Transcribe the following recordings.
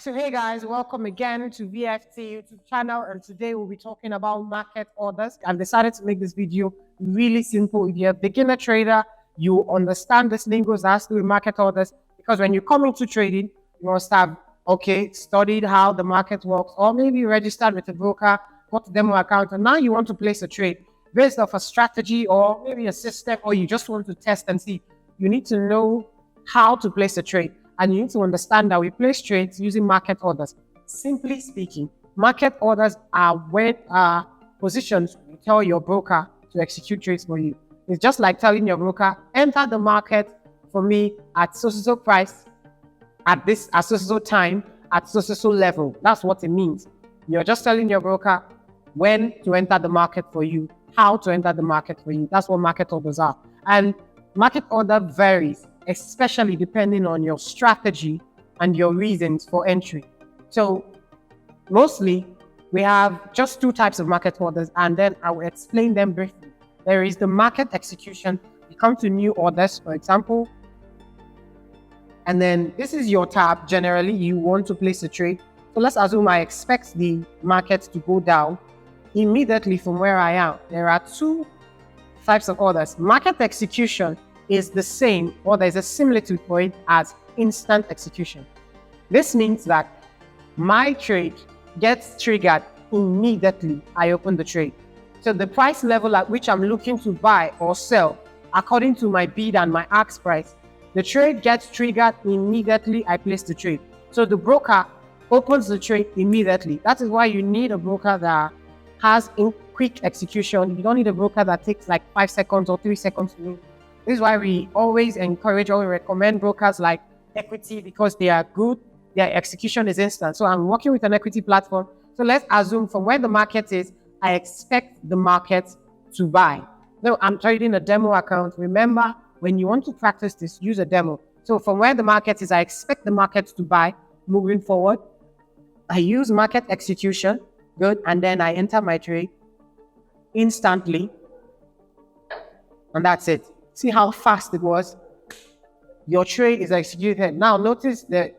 So hey guys, welcome again to VFT YouTube channel, and today we'll be talking about market orders. I've decided to make this video really simple. If you're a beginner trader, you understand this lingo that has to do with market orders, because when you come into trading, you must have studied how the market works, or maybe you registered with a broker, got a demo account, and now you want to place a trade based off a strategy or maybe a system, or you just want to test and see. You need to know how to place a trade. And you need to understand that we place trades using market orders. Simply speaking, market orders are when positions you tell your broker to execute trades for you. It's just like telling your broker, enter the market for me at so price, at so time, at so level. That's what it means. You're just telling your broker when to enter the market for you, how to enter the market for you. That's what market orders are. And market order varies, especially depending on your strategy and your reasons for entry. So mostly we have just two types of market orders, and then I will explain them briefly. There is the market execution. You come to new orders, for example, and then this is your tab. Generally, you want to place a trade. So let's assume I expect the market to go down immediately from where I am. There are two types of orders. Market execution is the same, or there's a similitude for it, as instant execution. This means that my trade gets triggered immediately I open the trade. So the price level at which I'm looking to buy or sell, according to my bid and my ask price, the trade gets triggered immediately I place the trade. So the broker opens the trade immediately. That is why you need a broker that has quick execution. You don't need a broker that takes like 5 seconds or 3 seconds to do. This is why we always encourage or we recommend brokers like Equity, because they are good. Their execution is instant. So I'm working with an equity platform. So let's assume from where the market is, I expect the market to buy. No, I'm trading a demo account. Remember, when you want to practice this, use a demo. So from where the market is, I expect the market to buy. Moving forward, I use market execution. Good. And then I enter my trade instantly. And that's it. See how fast it was? Your trade is executed. Now notice that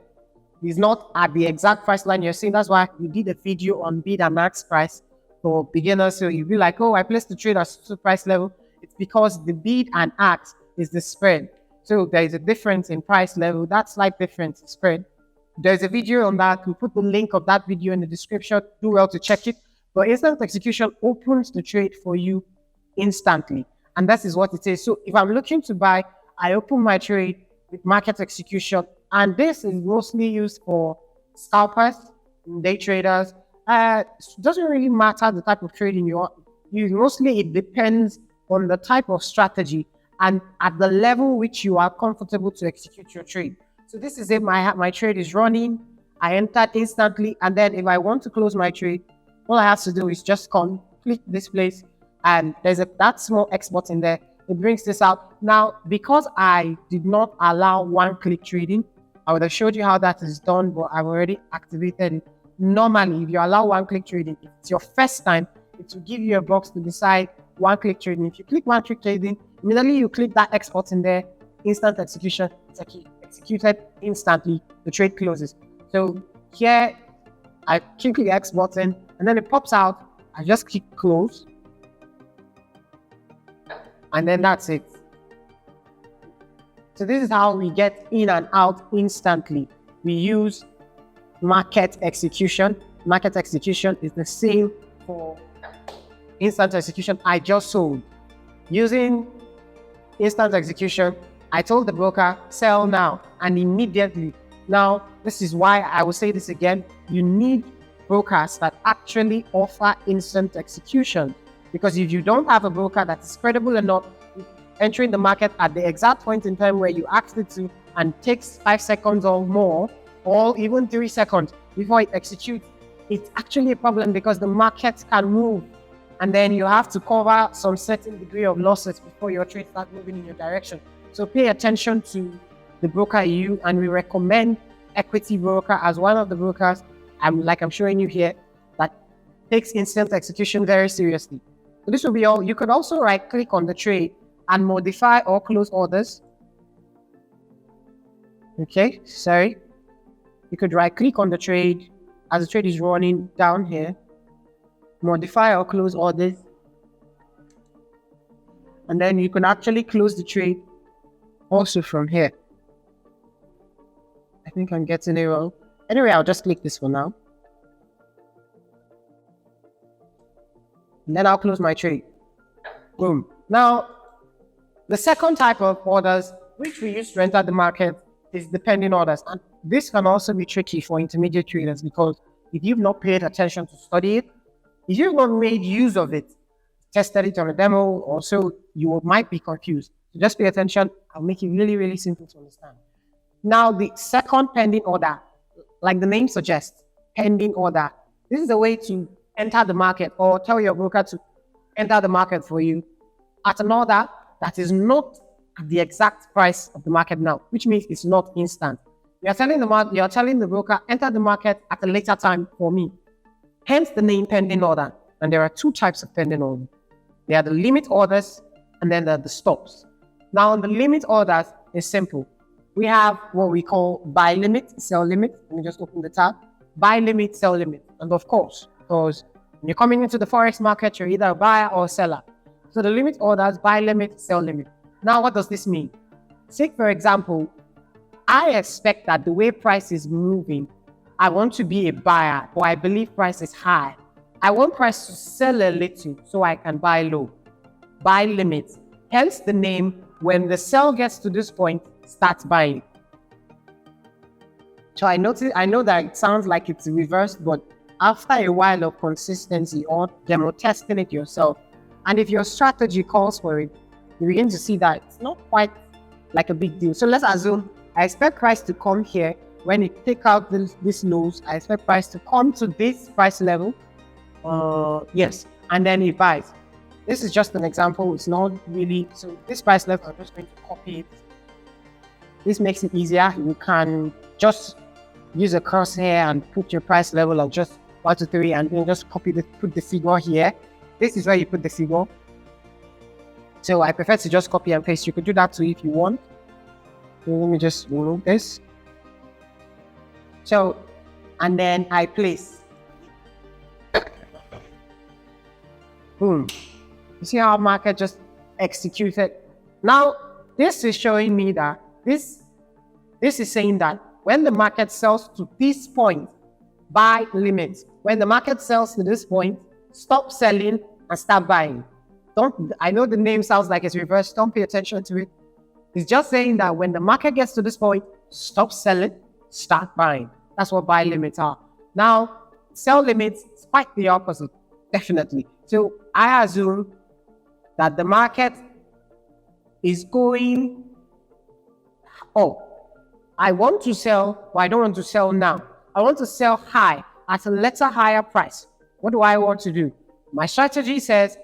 it's not at the exact price line you're seeing. That's why we did a video on bid and ask price for beginners. So you'll be like, oh, I placed the trade at so price level. It's because the bid and ask is the spread. So there is a difference in price level. That slight difference in spread. There's a video on that. We'll put the link of that video in the description. Do well to check it. But instant execution opens the trade for you instantly. And that is what it is. So if I'm looking to buy, I open my trade with market execution. And this is mostly used for scalpers, day traders. It doesn't really matter the type of trading you want. Mostly it depends on the type of strategy and at the level which you are comfortable to execute your trade. So this is if my trade is running, I entered instantly. And then if I want to close my trade, all I have to do is just click this place. And there's that small X button there. It brings this out. Now, because I did not allow one-click trading, I would have showed you how that is done, but I've already activated it. Normally, if you allow one-click trading, if it's your first time, it will give you a box to decide one-click trading. If you click one-click trading, immediately you click that X button there, instant execution, it's executed instantly, the trade closes. So here, I click the X button, and then it pops out. I just click close. And then that's it. So this is how we get in and out instantly. We use market execution. Market execution is the same for instant execution I just sold. Using instant execution, I told the broker, sell now, and immediately. Now, this is why I will say this again. You need brokers that actually offer instant execution. Because if you don't have a broker that is credible enough, entering the market at the exact point in time where you asked it to and takes 5 seconds or more, or even 3 seconds before it executes, it's actually a problem because the market can move. And then you have to cover some certain degree of losses before your trade starts moving in your direction. So pay attention to the broker you, and we recommend Equity Broker as one of the brokers, like I'm showing you here, that takes instant execution very seriously. So this will be all. You could also right-click on the trade and modify or close orders. Okay, sorry. you could right click on the trade as the trade is running down here, modify or close orders, and then you can actually close the trade also from here. I think I'm getting it wrong. Anyway, I'll just click this for now. And then I'll close my trade. Boom. Now, the second type of orders which we use to enter the market is the pending orders. And this can also be tricky for intermediate traders because if you've not paid attention to study it, if you've not made use of it, tested it on a demo, or so, you might be confused. So just pay attention. I'll make it really, really simple to understand. Now, the second pending order, like the name suggests, pending order. This is a way to enter the market or tell your broker to enter the market for you at an order that is not at the exact price of the market now, which means it's not instant. You're telling the broker, enter the market at a later time for me. Hence the name pending order. And there are two types of pending order. There are the limit orders and then there are the stops. Now, the limit orders is simple. We have what we call buy limit, sell limit. Let me just open the tab. Buy limit, sell limit. And of course, because when you're coming into the Forex market, you're either a buyer or a seller. So the limit orders, buy limit, sell limit. Now, what does this mean? Take, for example, I expect that the way price is moving, I want to be a buyer, or I believe price is high. I want price to sell a little so I can buy low. Buy limit. Hence the name, when the sell gets to this point, start buying. So I know that it sounds like it's reversed, but after a while of consistency or demo testing it yourself, and if your strategy calls for it, you begin to see that it's not quite like a big deal. So let's assume I expect price to come here. When it take out this lows, I expect price to come to this price level. Yes, and then it buys. This is just an example. It's not really, so this price level, I'm just going to copy it. This makes it easier. You can just use a crosshair and put your price level of just 1 to 3 and then just put the figure here. This is where you put the figure. So I prefer to just copy and paste. You could do that too if you want. So let me just remove this. So, and then I place. Boom. You see how market just executed? Now, this is showing me that this is saying that when the market sells to this point, buy limit. When the market sells to this point, stop selling and start buying. I know the name sounds like it's reversed. Don't pay attention to it. It's just saying that when the market gets to this point, stop selling, start buying. That's what buy limits are. Now, sell limits is quite the opposite, definitely. So I assume that the market is going up. I want to sell, but I don't want to sell now. I want to sell high at a lesser higher price. What do I want to do? My strategy says,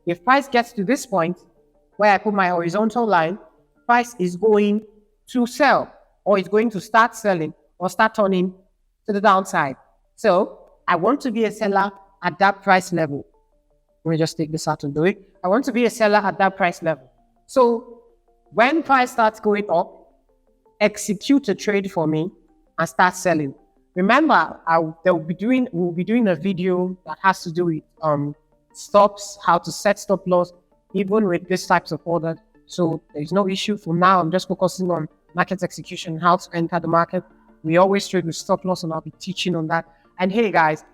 if price gets to this point, where I put my horizontal line, price is going to sell, or it's going to start selling, or start turning to the downside. So I want to be a seller at that price level. Let me just take this out and do it. I want to be a seller at that price level. So when price starts going up, execute a trade for me and start selling. Remember, we'll be doing a video that has to do with stops, how to set stop loss, even with these types of orders. So there's no issue for now. I'm just focusing on market execution, how to enter the market. We always trade with stop loss, and I'll be teaching on that. And hey guys,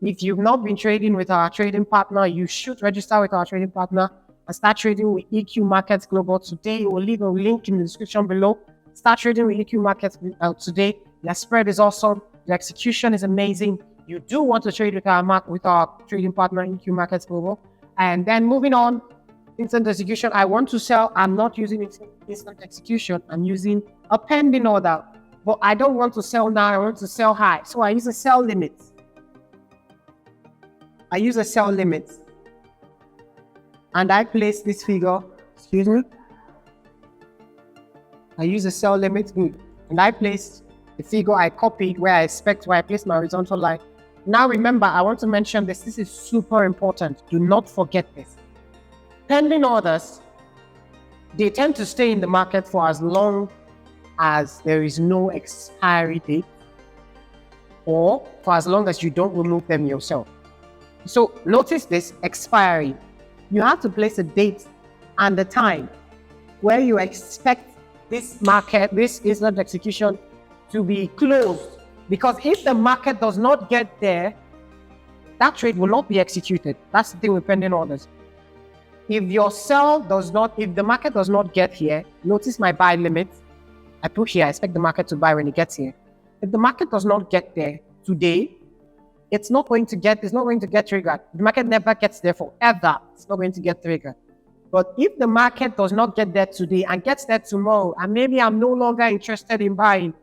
if you've not been trading with our trading partner, you should register with our trading partner and start trading with EQ Markets Global today. We'll leave a link in the description below. Start trading with EQ Markets today. Their spread is awesome. The execution is amazing. You do want to trade with our trading partner, EQ Markets Global. And then moving on, instant execution. I want to sell. I'm not using instant execution. I'm using a pending order. But I don't want to sell now. I want to sell high. So I use a sell limit. And I place this figure. Excuse me. I use a sell limit. And I place the figure I copied where I place my horizontal line. Now remember, I want to mention this. This is super important. Do not forget this. Pending orders, they tend to stay in the market for as long as there is no expiry date. or for as long as you don't remove them yourself. So notice this expiry. You have to place a date and the time where you expect this market, this instant execution to be closed. Because if the market does not get there, that trade will not be executed. That's the thing with pending orders. If the market does not get here, notice my buy limit. I put here, I expect the market to buy when it gets here. If the market does not get there today, it's not going to get triggered. The market never gets there forever. It's not going to get triggered. But if the market does not get there today and gets there tomorrow, and maybe I'm no longer interested in buying,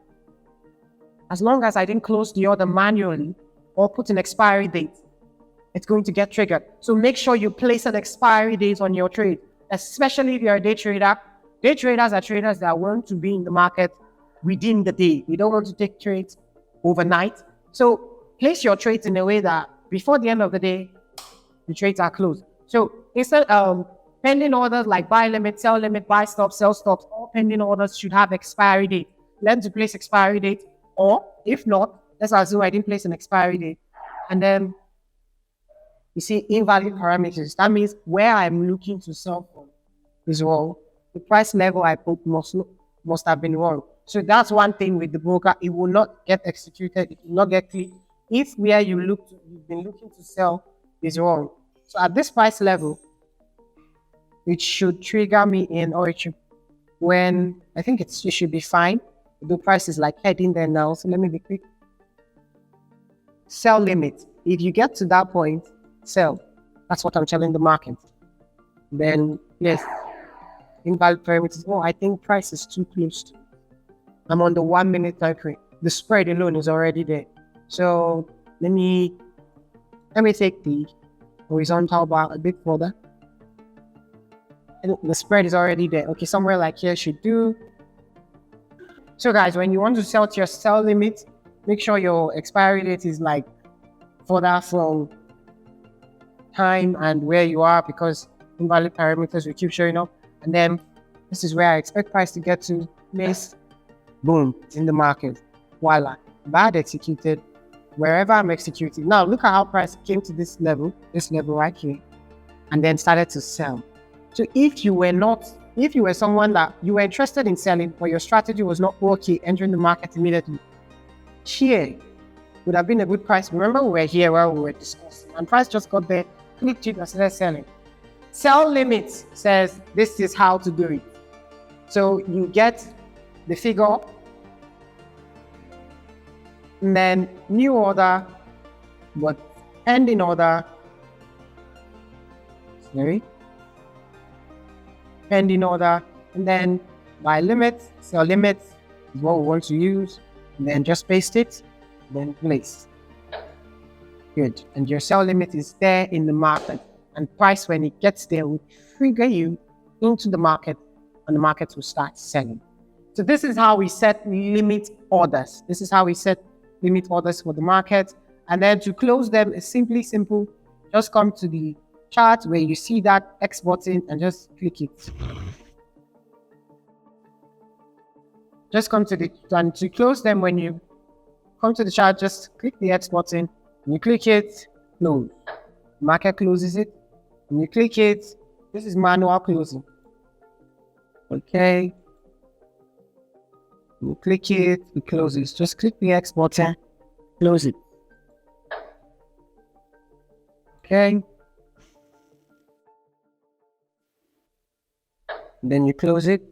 as long as I didn't close the order manually or put an expiry date, it's going to get triggered. So make sure you place an expiry date on your trade, especially if you're a day trader. Day traders are traders that want to be in the market within the day. We don't want to take trades overnight. So place your trades in a way that before the end of the day, the trades are closed. So instead pending orders like buy limit, sell limit, buy stops, sell stops, all pending orders should have expiry date. Learn to place expiry date, or if not, let's assume I didn't place an expiry date. And then you see invalid parameters. That means where I'm looking to sell from is wrong. The price level I put must have been wrong. So that's one thing with the broker. It will not get executed. It will not get clicked if where you've been looking to sell is wrong. So at this price level, it should trigger me in, or it should, when I think it should be fine. The price is like heading there now. So let me be quick. Sell limit. If you get to that point, sell. That's what I'm telling the market. Then yes, invalid parameters. Oh, I think price is too close. I'm on the 1 minute time frame. The spread alone is already there. So let me take the horizontal bar a bit further. And the spread is already there. Okay, somewhere like here should do. So guys, when you want to sell to your sell limit, make sure your expiry date is like further from time and where you are, because invalid parameters will keep showing up. And then this is where I expect price to get to. Place, boom, in the market. Voila, bad executed. Wherever I'm executing. Now look at how price came to this level right here, and then started to sell. So if you were someone that you were interested in selling, but your strategy was not okay entering the market immediately, here would have been a good price. Remember, we were here where we were discussing, and price just got there, clicked it, and started selling. Sell limits says this is how to do it. So you get the figure, and then new order, but pending order, pending order, and then buy limit, sell limit is what we want to use, and then just paste it, then place. Good. And your sell limit is there in the market, and price, when it gets there, will trigger you into the market, and the market will start selling. So this is how we set limit orders. This is how we set limit orders for the market. And then to close them is simple. Just come to the chart where you see that X button and just click it. Just come to and to close them, when you come to the chart, just click the X button. When you click it, close. Market closes it. When you click it, this is manual closing. Okay. You click it, it closes. Just click the X button, close it. Okay. Then you close it.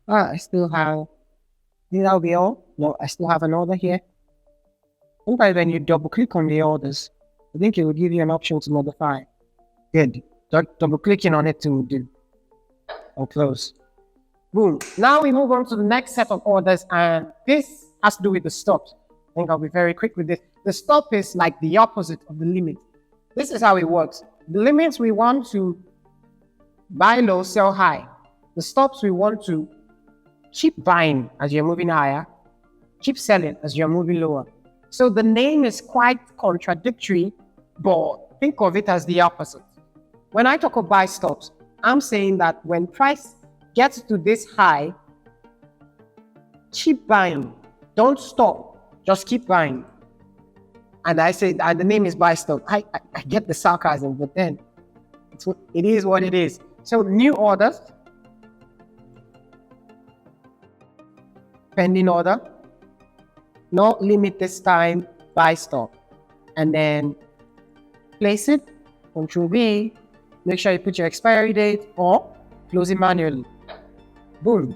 I still have, that'll be all. No, I still have an order here. Sometimes when you double click on the orders, I think it will give you an option to modify. Good. Double clicking on it to do. I'll close. Boom. Now we move on to the next set of orders, and this has to do with the stops. I think I'll be very quick with this. The stop is like the opposite of the limit. This is how it works. The limits, we want to buy low, sell high. The stops, we want to keep buying as you're moving higher, keep selling as you're moving lower. So the name is quite contradictory, but think of it as the opposite. When I talk about buy stops, I'm saying that when price gets to this high, keep buying. Don't stop. Just keep buying. And I say, and the name is buy stop. I get the sarcasm, but then it is what it is. So new orders, pending order, no limit this time, buy stop. And then place it, Control V, make sure you put your expiry date or close it manually. Boom.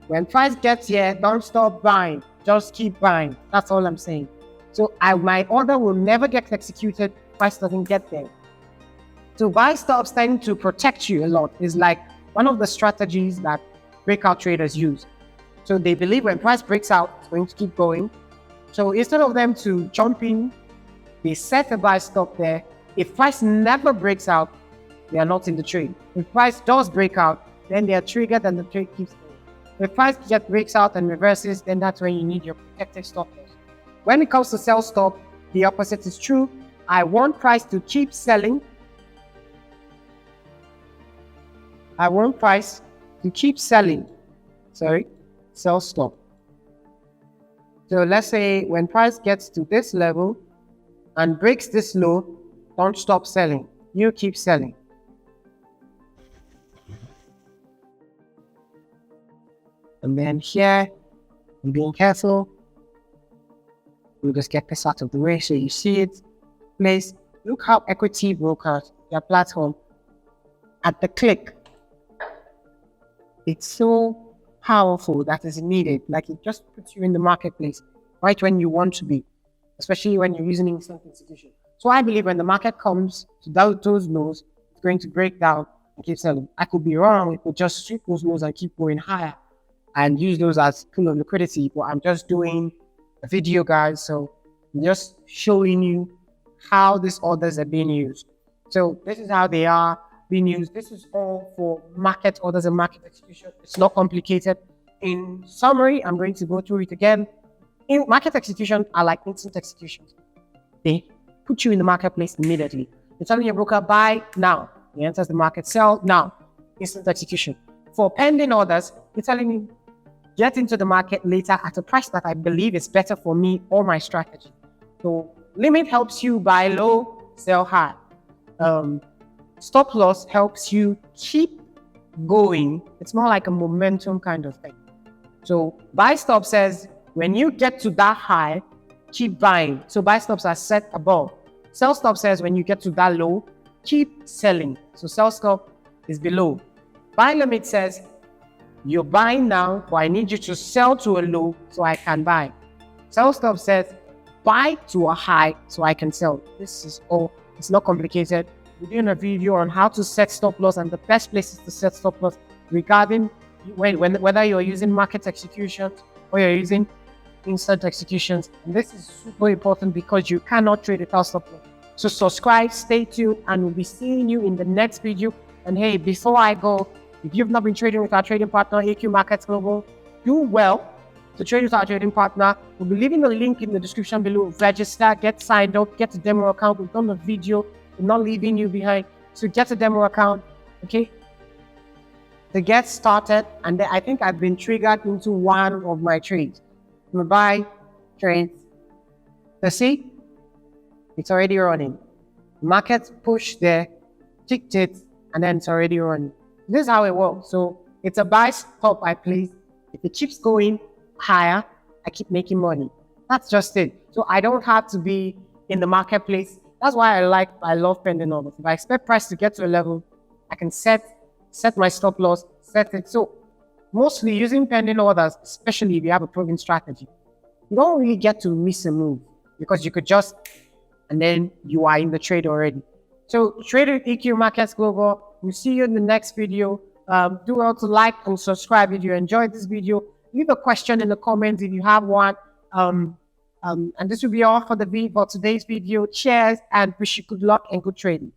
When price gets here, don't stop buying. Just keep buying. That's all I'm saying. So my order will never get executed if price doesn't get there. So buy stops tend to protect you a lot. It's like one of the strategies that breakout traders use. So they believe when price breaks out, it's going to keep going. So instead of them to jump in, they set a buy stop there. If price never breaks out, they are not in the trade. If price does break out, then they are triggered and the trade keeps going. If price just breaks out and reverses, then that's when you need your protected stop loss. When it comes to sell stop, the opposite is true. I want price to keep selling. I want price to keep selling. Sell stop. So let's say when price gets to this level and breaks this low, don't stop selling. You keep selling. And then here, I'm being careful. We'll just get this out of the way so you see it. Please look how equity brokers, their platform, at the click, it's so powerful that is needed. Like it just puts you in the marketplace right when you want to be, especially when you're using instant execution. So I believe when the market comes to those lows, it's going to break down and keep selling. I could be wrong. It could just sweep those lows and keep going higher and use those as pool of liquidity. But I'm just doing a video, guys. So I'm just showing you how these orders are being used. So this is how they are being used. This is all for market orders and market execution. It's not complicated. In summary, I'm going to go through it again. In market execution are like instant executions. They put you in the marketplace immediately. You're telling your broker, buy now. He enters the market, sell now. Instant execution. For pending orders, you're telling me, get into the market later at a price that I believe is better for me or my strategy. So limit helps you buy low, sell high. Stop loss helps you keep going. It's more like a momentum kind of thing. So buy stop says, when you get to that high, keep buying. So buy stops are set above. Sell stop says, when you get to that low, keep selling. So sell stop is below. Buy limit says, you're buying now, but I need you to sell to a low so I can buy. Sell stop says, buy to a high so I can sell. This is all. It's not complicated. We're doing a video on how to set stop loss and the best places to set stop loss regarding whether you're using market executions or you're using instant executions. And this is super important because you cannot trade without stop loss. So subscribe, stay tuned, and we'll be seeing you in the next video. And hey, before I go, if you've not been trading with our trading partner, AQ Markets Global, do well to trade with our trading partner. We'll be leaving the link in the description below. Register, get signed up, get a demo account. We've done a video. We're not leaving you behind. So get a demo account, okay? To get started, and then I think I've been triggered into one of my trades. I'm gonna buy trades. So see, it's already running. Market push there, ticked it, and then it's already running. This is how it works. So it's a buy stop I place. If it keeps going higher, I keep making money. That's just it. So I don't have to be in the marketplace. That's why I love pending orders. If I expect price to get to a level, I can set my stop loss, set it. So mostly using pending orders, especially if you have a proven strategy, you don't really get to miss a move because you could just, and then you are in the trade already. So trade with EQ Markets Global. We'll see you in the next video. Do well to like and subscribe if you enjoyed this video. Leave a question in the comments if you have one. And this will be all for today's video. Cheers and wish you good luck and good trading.